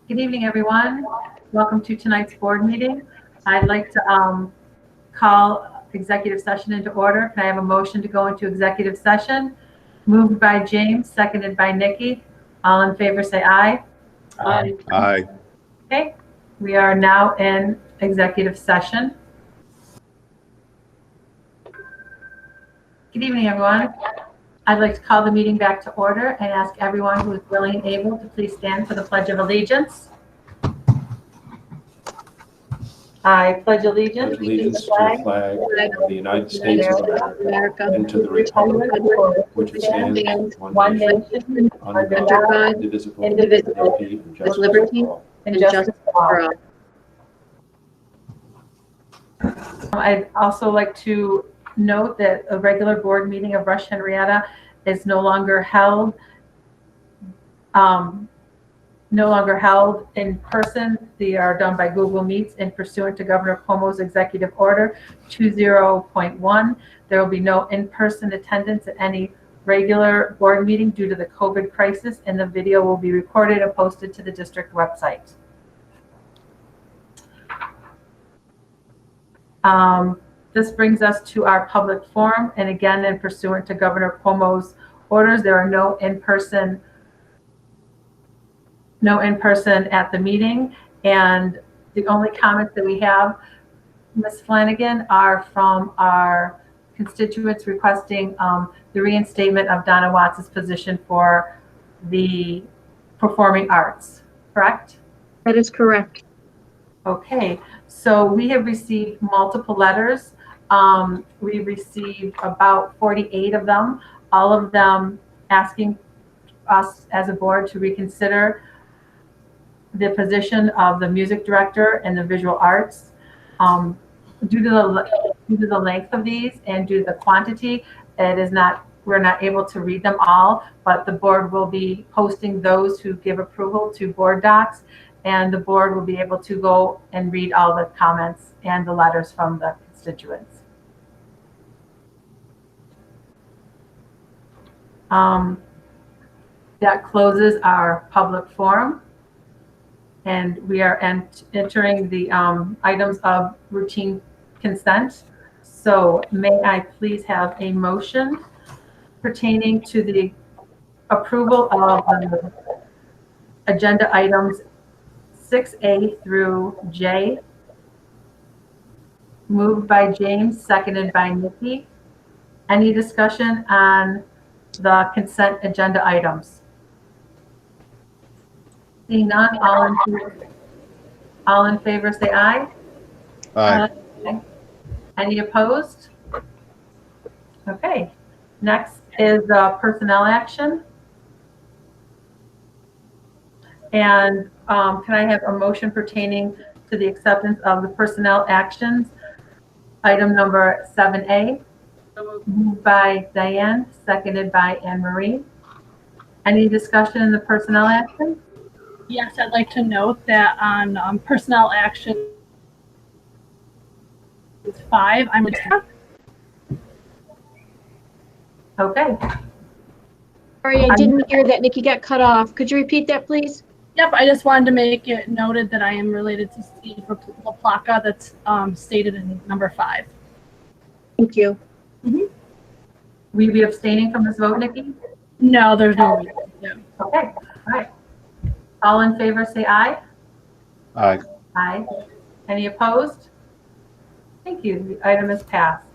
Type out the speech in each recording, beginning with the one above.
Good evening, everyone. Welcome to tonight's board meeting. I'd like to call executive session into order. Can I have a motion to go into executive session? Moved by James, seconded by Nikki. All in favor say aye. Aye. Aye. Okay, we are now in executive session. Good evening, everyone. I'd like to call the meeting back to order and ask everyone who is willing and able to please stand for the Pledge of Allegiance. I pledge allegiance to the flag of the United States of America and to the republic which stands one nation under God, indivisible, with liberty and justice for all. I'd also like to note that a regular board meeting of Rush-Henrietta is no longer held in person. They are done by Google Meets and pursuant to Governor Cuomo's Executive Order 20.1. There will be no in-person attendance at any regular board meeting due to the COVID crisis, and the video will be recorded and posted to the district website. This brings us to our public forum, and again, in pursuant to Governor Cuomo's orders, there are no in-person at the meeting, and the only comments that we have, Ms. Flanagan, are from our constituents requesting the reinstatement of Donna Watts' position for the performing arts, correct? That is correct. Okay, so we have received multiple letters. We received about 48 of them, all of them asking us as a board to reconsider the position of the music director and the visual arts. Due to the length of these and due to the quantity, we're not able to read them all, but the board will be posting those who give approval to board docs, and the board will be able to go and read all the comments and the letters from the constituents. That closes our public forum, and we are entering the items of routine consent. So may I please have a motion pertaining to the approval of the agenda items 6A through J. Moved by James, seconded by Nikki. Any discussion on the consent agenda items? Seeing none, all in favor say aye. Aye. Okay. Any opposed? Okay. Next is personnel action. And can I have a motion pertaining to the acceptance of the personnel actions? Item number 7A. Moved by Diane, seconded by Anne Marie. Any discussion in the personnel action? Yes, I'd like to note that on personnel action 5, I'm Okay. Sorry, I didn't hear that. Nikki got cut off. Could you repeat that, please? Yep, I just wanted to make it noted that I am related to Steve LaPlaca, that's stated in number 5. Thank you. Will you be abstaining from this vote, Nikki? No, there's no reason to. Okay. All right. All in favor say aye. Aye. Aye. Any opposed? Thank you. The item is passed.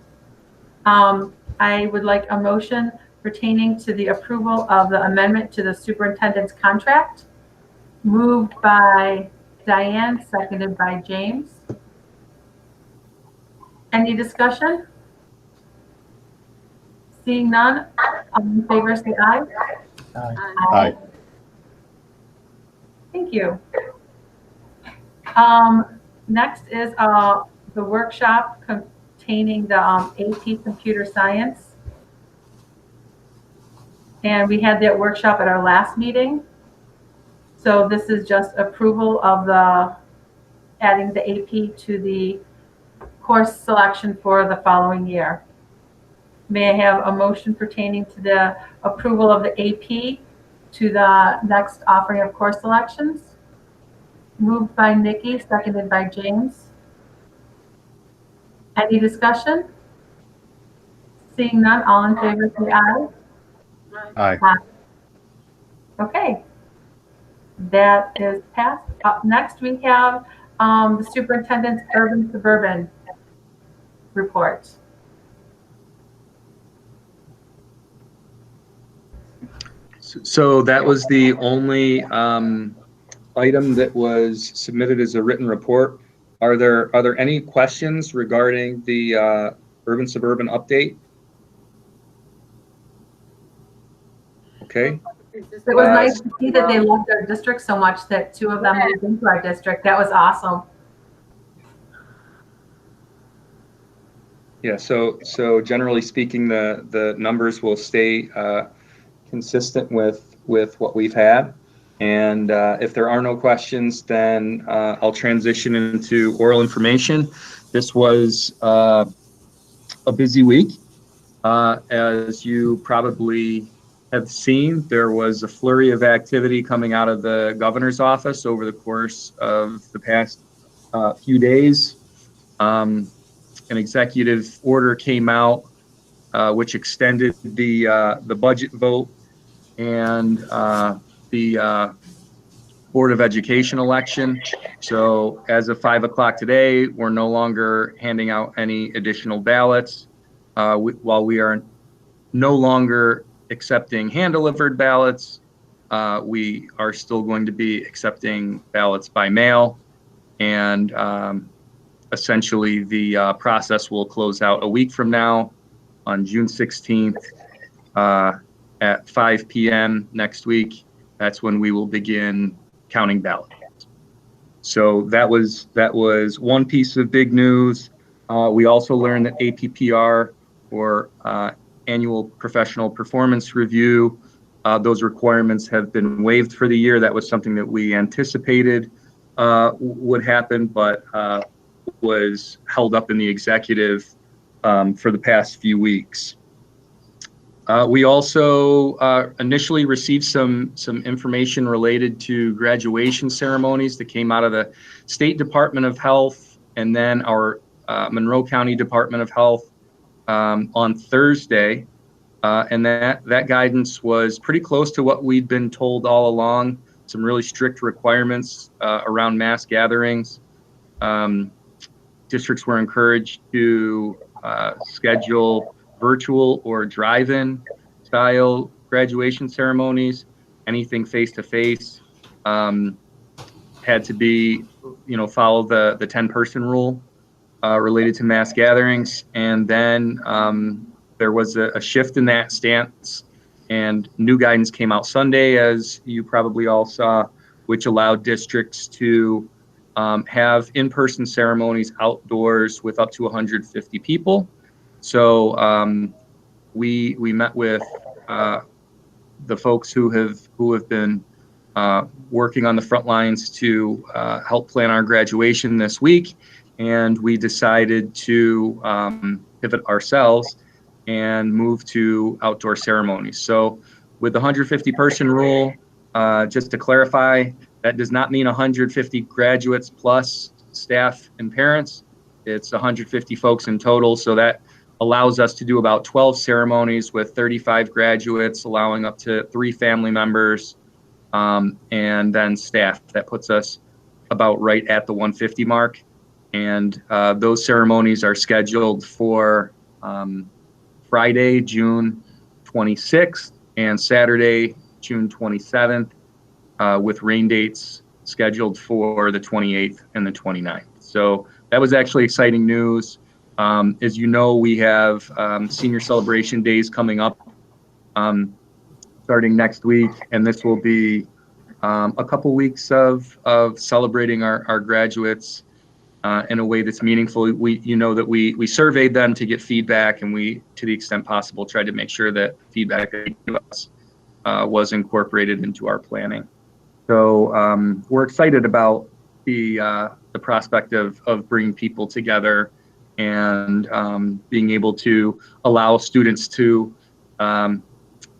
I would like a motion pertaining to the approval of the amendment to the superintendent's contract. Moved by Diane, seconded by James. Any discussion? Seeing none, all in favor say aye. Aye. Thank you. Next is the workshop containing the AP Computer Science. And we had that workshop at our last meeting. So this is just approval of adding the AP to the course selection for the following year. May I have a motion pertaining to the approval of the AP to the next offering of course selections? Moved by Nikki, seconded by James. Any discussion? Seeing none, all in favor, say aye. Aye. Okay. That is passed. Up next, we have the superintendent's urban suburban report. So that was the only item that was submitted as a written report. Are there any questions regarding the urban suburban update? Okay. It was nice to see that they loved our district so much that 2 of them moved into our district. That was awesome. Yeah, so generally speaking, the numbers will stay consistent with what we've had. And if there are no questions, then I'll transition into oral information. This was a busy week. As you probably have seen, there was a flurry of activity coming out of the governor's office over the course of the past few days. An executive order came out which extended the budget vote and the Board of Education election. So as of 5 o'clock today, we're no longer handing out any additional ballots. While we are no longer accepting hand-delivered ballots, we are still going to be accepting ballots by mail. And essentially, the process will close out a week from now on June 16th at 5 p.m. next week. That's when we will begin counting ballots. So that was one piece of big news. We also learned that APPR, or Annual Professional Performance Review, those requirements have been waived for the year. That was something that we anticipated would happen, but was held up in the executive for the past few weeks. We also initially received some information related to graduation ceremonies that came out of the State Department of Health and then our Monroe County Department of Health on Thursday. And that guidance was pretty close to what we'd been told all along. Some really strict requirements around mass gatherings. Districts were encouraged to schedule virtual or drive-in style graduation ceremonies. Anything face-to-face had to be, follow the 10-person rule related to mass gatherings. And then there was a shift in that stance, and new guidance came out Sunday, as you probably all saw, which allowed districts to have in-person ceremonies outdoors with up to 150 people. So we met with the folks who have been working on the front lines to help plan our graduation this week, and we decided to pivot ourselves and move to outdoor ceremonies. So with the 150-person rule, just to clarify, that does not mean 150 graduates plus staff and parents. It's 150 folks in total. So that allows us to do about 12 ceremonies with 35 graduates, allowing up to 3 family members, and then staff. That puts us about right at the 150 mark. And those ceremonies are scheduled for Friday, June 26th, and Saturday, June 27th, with rain dates scheduled for the 28th and the 29th. So that was actually exciting news. As you know, we have senior celebration days coming up starting next week, and this will be a couple weeks of celebrating our graduates in a way that's meaningful. We surveyed them to get feedback, and we, to the extent possible, tried to make sure that feedback that they gave us was incorporated into our planning. So we're excited about the prospect of bringing people together and being able to allow students to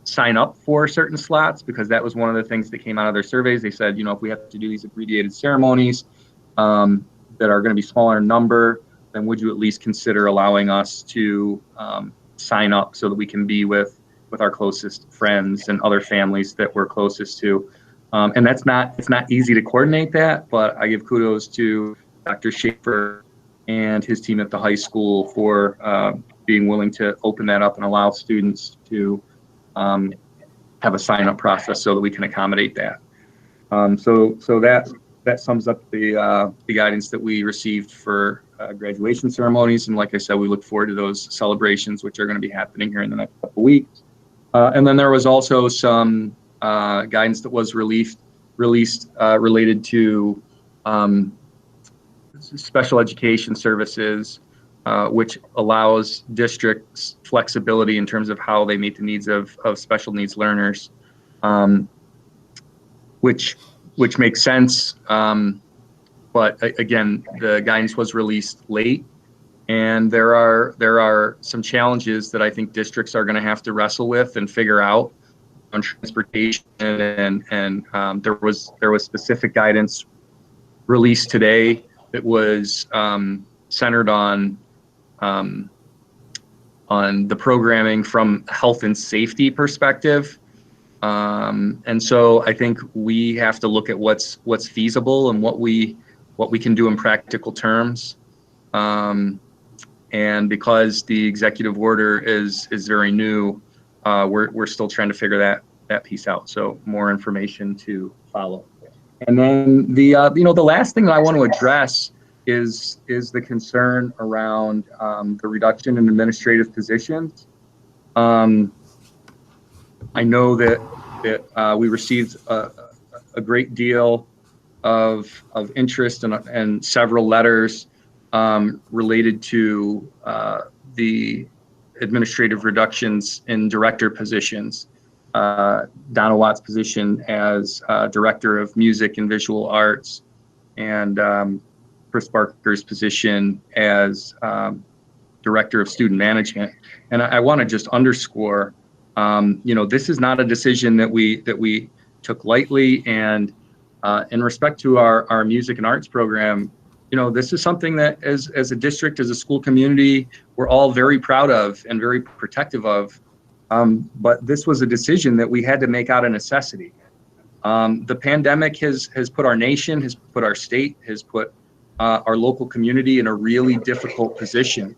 sign up for certain slots, because that was one of the things that came out of their surveys. They said, if we have to do these abbreviated ceremonies that are going to be smaller in number, then would you at least consider allowing us to sign up so that we can be with our closest friends and other families that we're closest to. And it's not easy to coordinate that, but I give kudos to Dr. Schaefer and his team at the high school for being willing to open that up and allow students to have a sign-up process so that we can accommodate that. So that sums up the guidance that we received for graduation ceremonies. And like I said, we look forward to those celebrations, which are going to be happening here in the next couple weeks. And then there was also some guidance that was released related to special education services, which allows districts flexibility in terms of how they meet the needs of special needs learners, which makes sense. But again, the guidance was released late, and there are some challenges that I think districts are going to have to wrestle with and figure out on transportation. And there was specific guidance released today that was centered on the programming from health and safety perspective. And so I think we have to look at what's feasible and what we can do in practical terms. And because the executive order is very new, we're still trying to figure that piece out. So more information to follow. And then the last thing that I want to address is the concern around the reduction in administrative positions. I know that we received a great deal of interest and several letters related to the administrative reductions in director positions. Donna Watt's position as Director of Music and Visual Arts, and Chris Barker's position as Director of Student Management. And I want to just underscore, this is not a decision that we took lightly. And in respect to our music and arts program, this is something that as a district, as a school community, we're all very proud of and very protective of. But this was a decision that we had to make out of necessity. The pandemic has put our nation, has put our state, has put our local community in a really difficult position.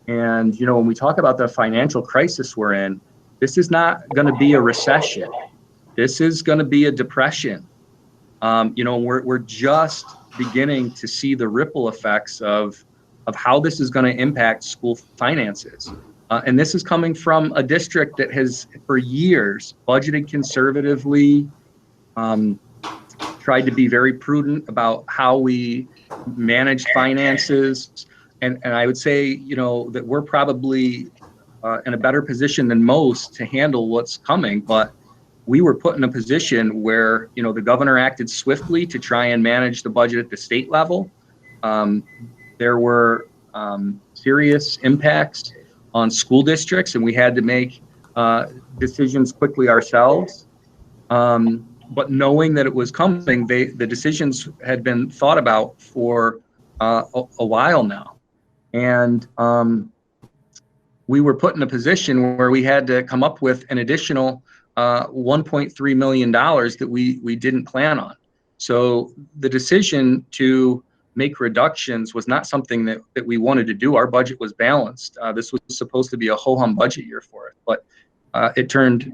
And, when we talk about the financial crisis we're in, this is not going to be a recession. This is going to be a depression. We're just beginning to see the ripple effects of how this is going to impact school finances. And this is coming from a district that has, for years, budgeted conservatively, tried to be very prudent about how we manage finances. And I would say, that we're probably in a better position than most to handle what's coming. But we were put in a position where, the governor acted swiftly to try and manage the budget at the state level. There were serious impacts on school districts, and we had to make decisions quickly ourselves. But knowing that it was coming, the decisions had been thought about for a while now. And we were put in a position where we had to come up with an additional $1.3 million that we didn't plan on. So the decision to make reductions was not something that we wanted to do. Our budget was balanced. This was supposed to be a ho-hum budget year for it, but it turned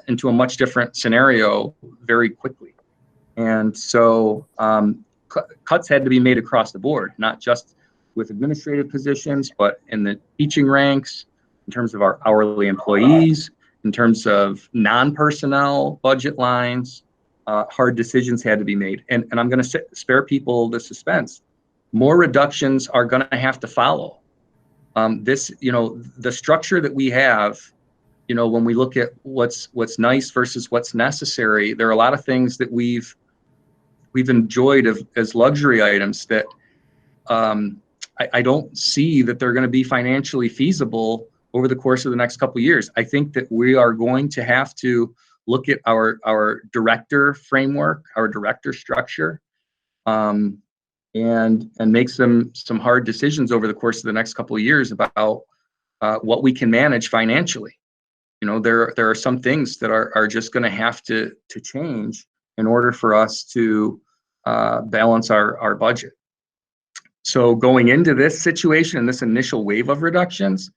into a much different scenario very quickly. And so cuts had to be made across the board, not just with administrative positions, but in the teaching ranks, in terms of our hourly employees, in terms of non-personnel budget lines. Hard decisions had to be made. And I'm going to spare people the suspense. More reductions are going to have to follow. The structure that we have, when we look at what's nice versus what's necessary, there are a lot of things that we've enjoyed as luxury items that I don't see that they're going to be financially feasible over the course of the next couple of years. I think that we are going to have to look at our director framework, our director structure, and make some hard decisions over the course of the next couple of years about what we can manage financially. You know, there are some things that are just going to have to change in order for us to balance our budget. So going into this situation, this initial wave of reductions,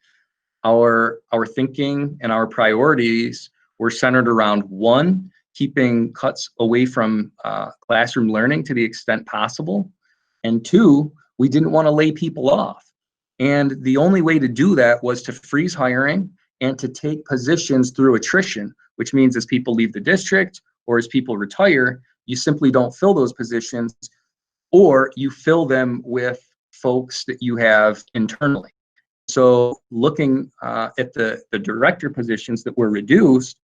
our thinking and our priorities were centered around, one, keeping cuts away from classroom learning to the extent possible, and two, we didn't want to lay people off. And the only way to do that was to freeze hiring and to take positions through attrition, which means as people leave the district or as people retire, you simply don't fill those positions, or you fill them with folks that you have internally. So looking at the director positions that were reduced,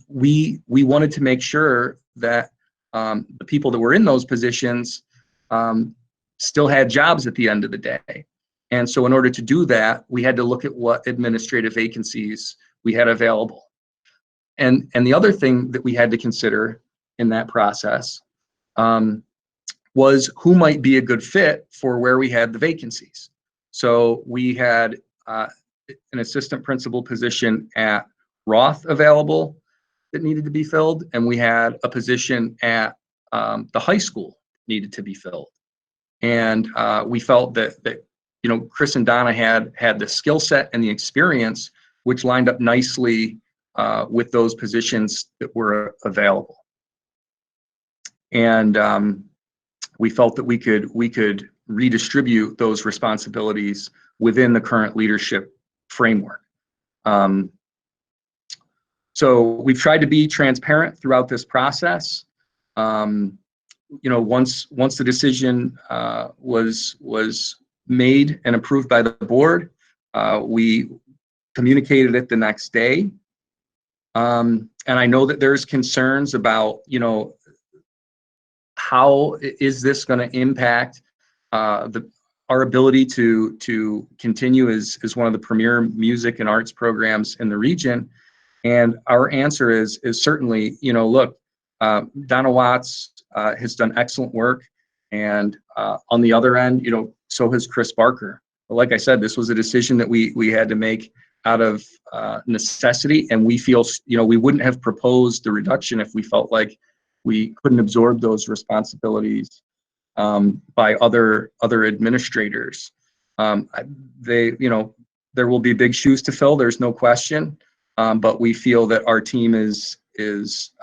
we wanted to make sure that the people that were in those positions still had jobs at the end of the day. And so in order to do that, we had to look at what administrative vacancies we had available. And the other thing that we had to consider in that process was who might be a good fit for where we had the vacancies. So we had an assistant principal position at Roth available that needed to be filled, and we had a position at the high school needed to be filled. And we felt that you know, Chris and Donna had the skill set and the experience, which lined up nicely with those positions that were available. And we felt that we could redistribute those responsibilities within the current leadership framework. So we've tried to be transparent throughout this process. You know, once the decision was made and approved by the board, we communicated it the next day. And I know that there's concerns about, you know, how is this going to impact our ability to continue as one of the premier music and arts programs in the region. And our answer is certainly, you know, look, Donna Watts has done excellent work, and on the other end, you know, so has Chris Barker. But like I said, this was a decision that we had to make out of necessity, and we feel, you know, we wouldn't have proposed the reduction if we felt like we couldn't absorb those responsibilities by other administrators. You know, there will be big shoes to fill. There's no question, but we feel that our team is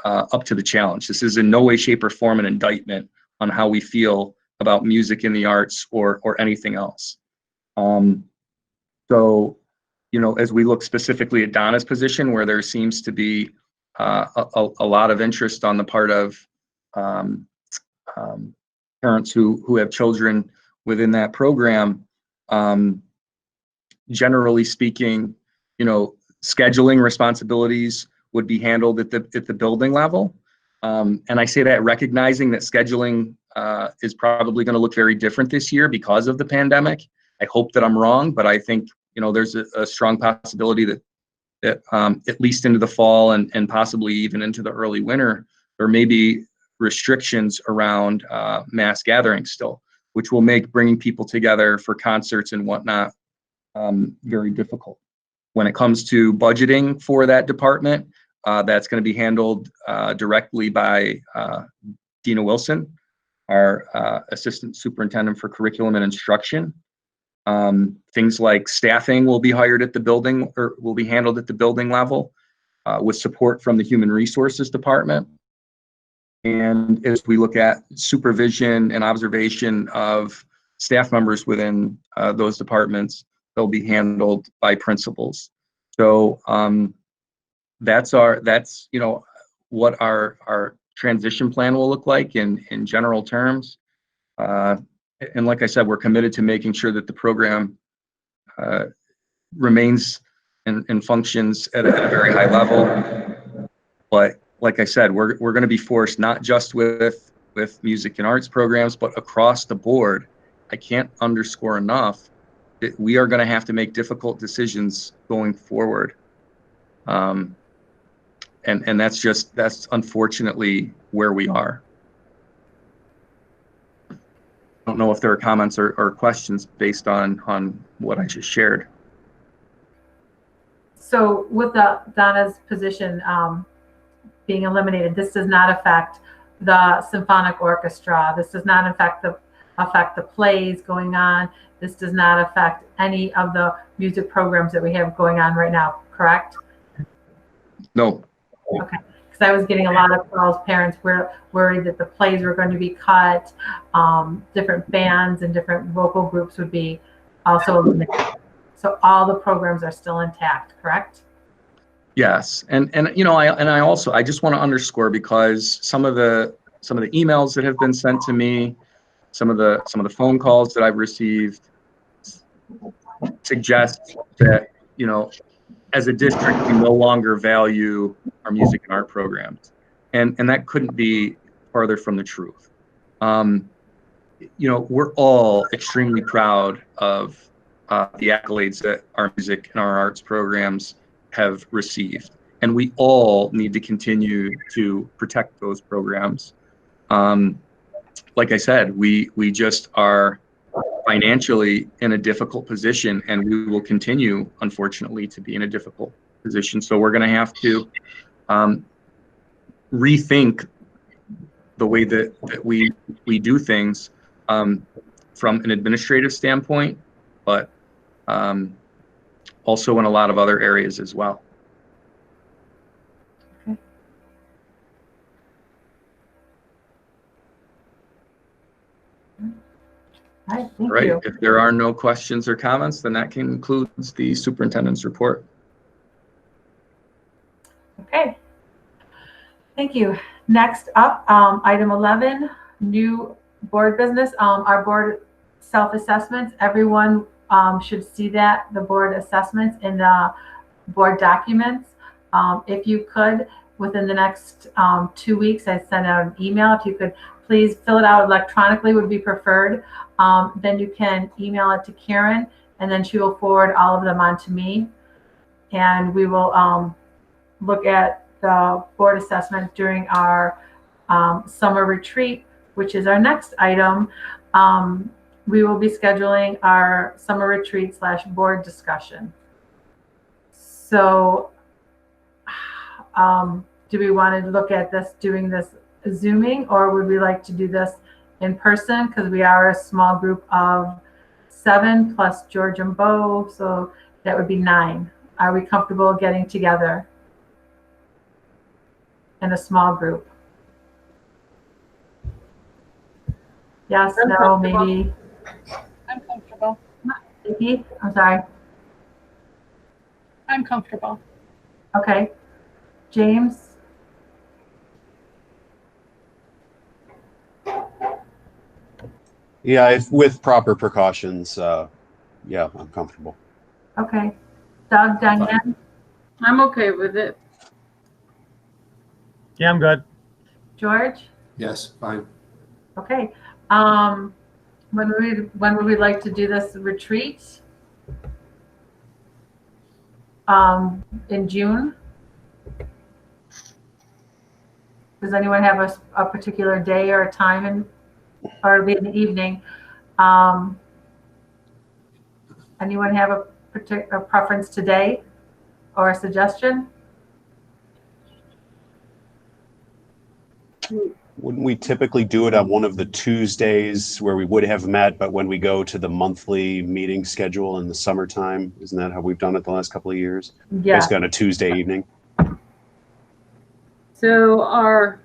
up to the challenge. This is in no way, shape, or form an indictment on how we feel about music in the arts or anything else. So, you know, as we look specifically at Donna's position, where there seems to be a lot of interest on the part of parents who have children within that program, generally speaking, you know, scheduling responsibilities would be handled at the building level. And I say that recognizing that scheduling is probably going to look very different this year because of the pandemic. I hope that I'm wrong, but I think, you know, there's a strong possibility that at least into the fall and possibly even into the early winter, there may be restrictions around mass gatherings still, which will make bringing people together for concerts and whatnot very difficult. When it comes to budgeting for that department, that's going to be handled directly by Dina Wilson, our Assistant Superintendent for Curriculum and Instruction. Things like staffing will be hired at the building, or will be handled at the building level with support from the Human Resources Department. And as we look at supervision and observation of staff members within those departments, they'll be handled by principals. So that's you know, what our transition plan will look like in general terms. And like I said, we're committed to making sure that the program remains and functions at a very high level. But like I said, we're going to be forced not just with music and arts programs, but across the board. I can't underscore enough we are going to have to make difficult decisions going forward. And that's unfortunately where we are. I don't know if there are comments or questions based on what I just shared. So with Donna's position being eliminated, this does not affect the symphonic orchestra. This does not affect the plays going on. This does not affect any of the music programs that we have going on right now, correct? No. Okay, because I was getting a lot of calls, parents were worried that the plays were going to be cut, different bands and different vocal groups would be also eliminated. So all the programs are still intact, correct? Yes, and I just want to underscore, because some of the emails that have been sent to me, some of the phone calls that I've received suggest that, as a district, we no longer value our music and art programs, and that couldn't be farther from the truth. We're all extremely proud of the accolades that our music and our arts programs have received, and we all need to continue to protect those programs. Like I said, we just are financially in a difficult position, and we will continue, unfortunately, to be in a difficult position. So we're going to have to rethink the way that we do things from an administrative standpoint, but also in a lot of other areas as well. Okay. All right, thank you. If there are no questions or comments, then that concludes the superintendent's report. Okay. Thank you. Next up, item 11, new board business. Our board self-assessments. Everyone should see that, the board assessments in the board documents. If you could, within the next 2 weeks, I sent out an email. If you could please fill it out electronically, would be preferred. Then you can email it to Karen, and then she will forward all of them on to me. And we will look at the board assessment during our summer retreat, which is our next item. We will be scheduling our summer retreat / board discussion. So do we want to look at doing this Zooming, or would we like to do this in person? Because we are a small group of 7 plus George and Bo, so that would be 9. Are we comfortable getting together in a small group? Yes, no, maybe. I'm comfortable. Vicki, I'm sorry. I'm comfortable. Okay. James? Yeah, with proper precautions, yeah, I'm comfortable. Okay. Doug, Diane? I'm okay with it. Yeah, I'm good. George? Yes, fine. Okay. When would we like to do this retreat? In June? Does anyone have a particular day or a time, or it'll be in the evening? Anyone have a particular preference today or a suggestion? Wouldn't we typically do it on one of the Tuesdays where we would have met, but when we go to the monthly meeting schedule in the summertime? Isn't that how we've done it the last couple of years? Yeah. Basically on a Tuesday evening. So our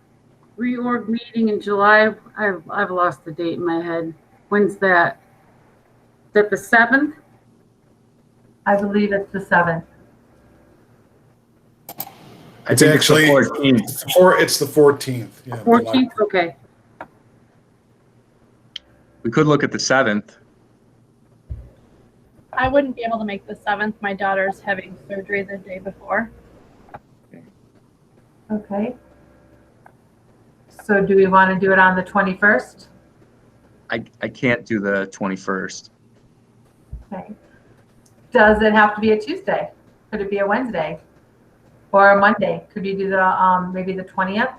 reorg meeting in July, I've lost the date in my head. When's that? Is that the 7th? I believe it's the 7th. It's actually the 14th. It's the 14th. Yeah, 14th? Okay. We could look at the 7th. I wouldn't be able to make the 7th. My daughter's having surgery the day before. Okay. So do we want to do it on the 21st? I can't do the 21st. Okay. Does it have to be a Tuesday? Could it be a Wednesday or a Monday? Could you do the maybe the 20th?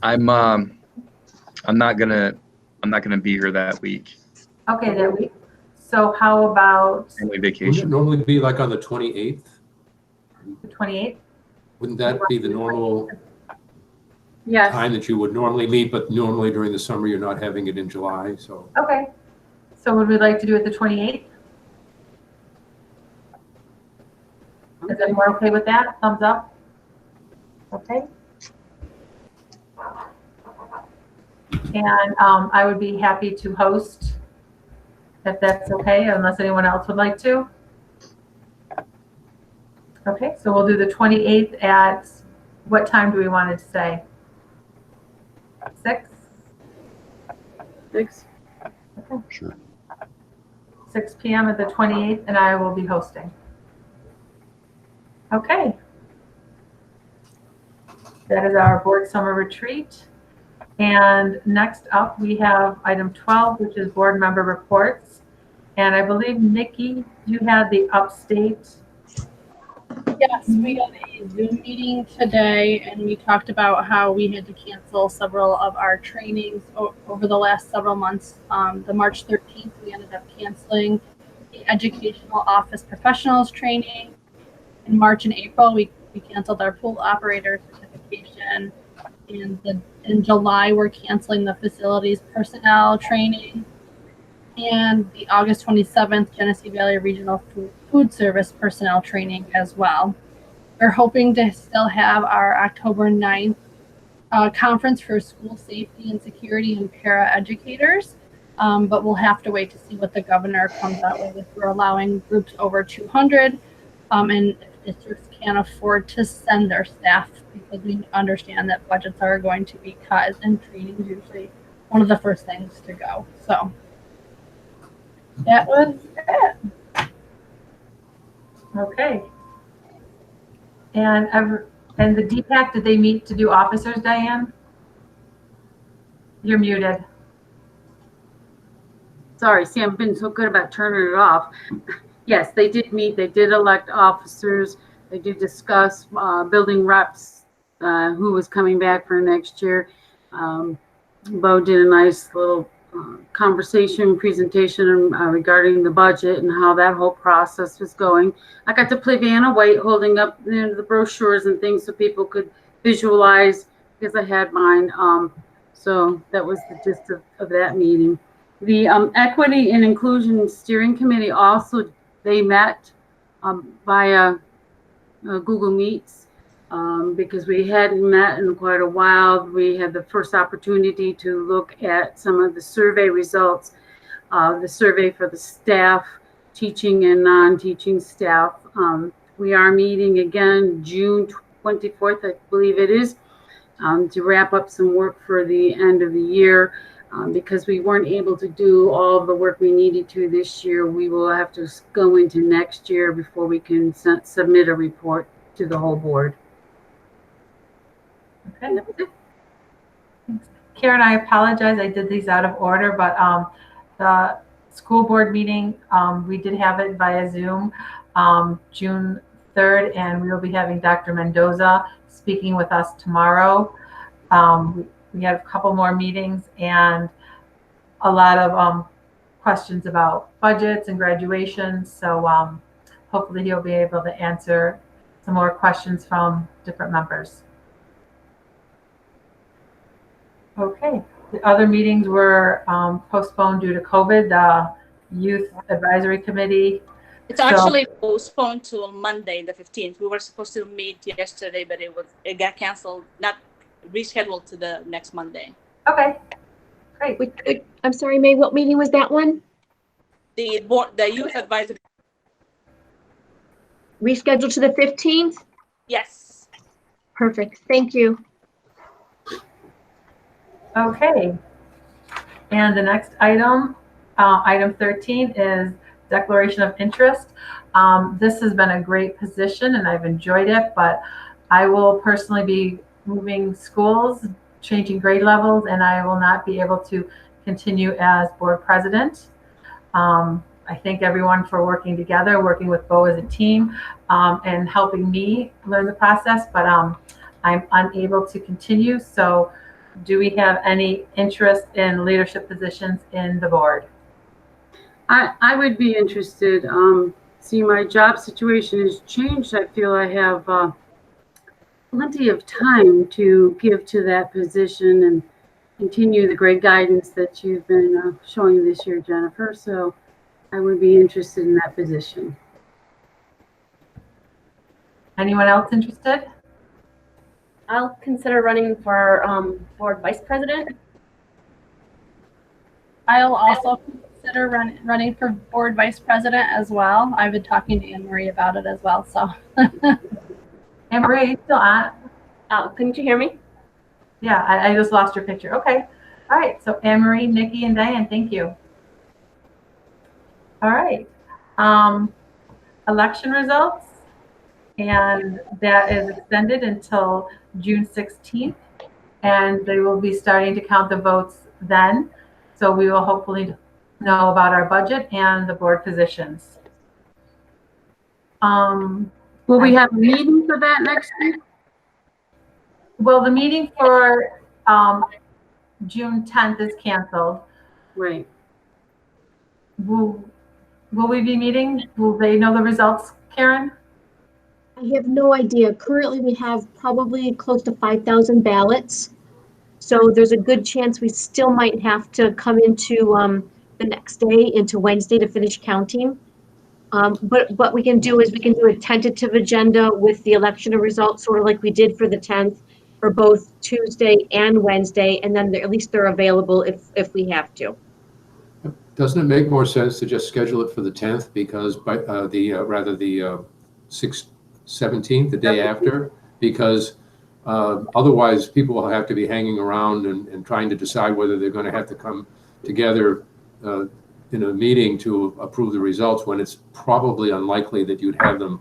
I'm not gonna be here that week. Okay, that week. So how about Family Wouldn't it vacation. normally be like on the 28th? the 28th? Wouldn't that be the normal Yes. time that you would normally meet, but normally during the summer, you're not having it in July, so. Okay. So would we like to do it the 28th? Is everyone okay with that? Thumbs up? Okay. And I would be happy to host if that's okay, unless anyone else would like to. Okay, so we'll do the 28th at, what time do we want it to say? 6? 6. Sure. 6 p.m. at the 28th, and I will be hosting. Okay. That is our board summer retreat. And next up, we have item 12, which is board member reports. And I believe, Nikki, you had the upstate. Yes, we had a Zoom meeting today, and we talked about how we had to cancel several of our trainings over the last several months. The March 13th, we ended up canceling the educational office professionals training. In March and April, we canceled our pool operator certification. And in July, we're canceling the facilities personnel training. And the August 27th, Genesee Valley Regional Food Service personnel training as well. We're hoping to still have our October 9th conference for school safety and security and para educators, but we'll have to wait to see what the governor comes out with if we're allowing groups over 200 and if districts can't afford to send their staff, because we understand that budgets are going to be cut and training is usually one of the first things to go. So that was it. Okay. And the DPAC, did they meet to do officers, Diane? You're muted. Sorry, see, I've been so good about turning it off. Yes, they did meet. They did elect officers. They did discuss building reps, who was coming back for next year. Bo did a nice little conversation presentation regarding the budget and how that whole process was going. I got to play Vanna White holding up the brochures and things so people could visualize, because I had mine. So that was the gist of that meeting. The Equity and Inclusion Steering Committee also, they met via Google Meets because we hadn't met in quite a while. We had the first opportunity to look at some of the survey results, the survey for the staff, teaching and non-teaching staff. We are meeting again June 24th, I believe it is, to wrap up some work for the end of the year. Because we weren't able to do all of the work we needed to this year, we will have to go into next year before we can submit a report to the whole board. Okay. Thanks. Karen, I apologize. I did these out of order, but the school board meeting, we did have it via Zoom, June 3rd, and we will be having Dr. Mendoza speaking with us tomorrow. We have a couple more meetings and a lot of questions about budgets and graduation. So hopefully he'll be able to answer some more questions from different members. Okay, the other meetings were postponed due to COVID. The Youth Advisory Committee. It's actually postponed to Monday, the 15th. We were supposed to meet yesterday, but it got canceled, not rescheduled to the next Monday. Okay, great. I'm sorry, May, what meeting was that one? The board, the Youth Advisory. Rescheduled to the 15th? Yes. Perfect, thank you. Okay, and the next item, item 13, is declaration of interest. This has been a great position and I've enjoyed it, but I will personally be moving schools, changing grade levels, and I will not be able to continue as board president. I thank everyone for working together, working with Bo as a team, and helping me learn the process, but I'm unable to continue. So do we have any interest in leadership positions in the board? I would be interested. See, my job situation has changed. I feel I have plenty of time to give to that position and continue the great guidance that you've been showing this year, Jennifer. So I would be interested in that position. Anyone else interested? I'll consider running for board vice president. I'll also consider running for board vice president as well. I've been talking to Anne Marie about it as well. So, Anne Marie, are you still on? Couldn't you hear me? Yeah, I just lost your picture. Okay. All right. So Anne Marie, Nikki, and Diane, thank you. All right. Election results, and that is extended until June 16th, and they will be starting to count the votes then. So we will hopefully know about our budget and the board positions. Will we have a meeting for that next week? Well, the meeting for June 10th is canceled. Right. Will we be meeting? Will they know the results, Karen? I have no idea. Currently, we have probably close to 5,000 ballots. So there's a good chance we still might have to come into the next day, into Wednesday, to finish counting. But what we can do is we can do a tentative agenda with the election results, sort of like we did for the 10th, for both Tuesday and Wednesday, and then at least they're available if we have to. Doesn't it make more sense to just schedule it for the 10th, because by rather the 17th, the day after, because otherwise people will have to be hanging around and trying to decide whether they're going to have to come together in a meeting to approve the results, when it's probably unlikely that you'd have them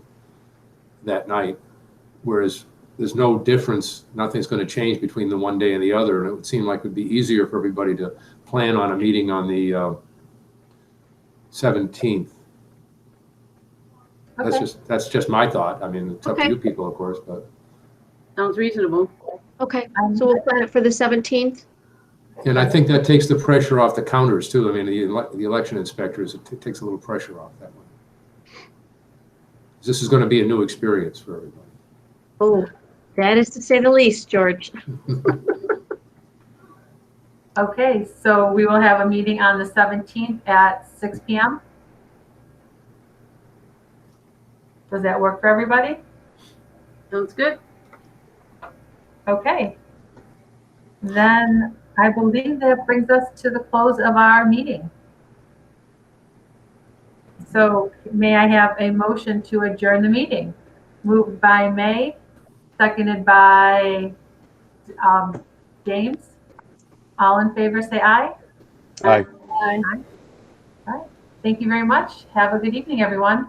that night. Whereas there's no difference, nothing's going to change between the one day and the other, and it would seem like it would be easier for everybody to plan on a meeting on the 17th. Okay. That's just my thought. I mean, it's up to you people, of course, but. Sounds reasonable. Okay, so we'll plan it for the 17th. And I think that takes the pressure off the counters too. I mean, the election inspectors, it takes a little pressure off that one. This is going to be a new experience for everybody. Oh, that is to say the least, George. Okay, so we will have a meeting on the 17th at 6 p.m. Does that work for everybody? Sounds good. Okay. Then I believe that brings us to the close of our meeting. So may I have a motion to adjourn the meeting? Moved by May, seconded by James. All in favor, say aye. Aye. Aye. All right. Thank you very much. Have a good evening, everyone.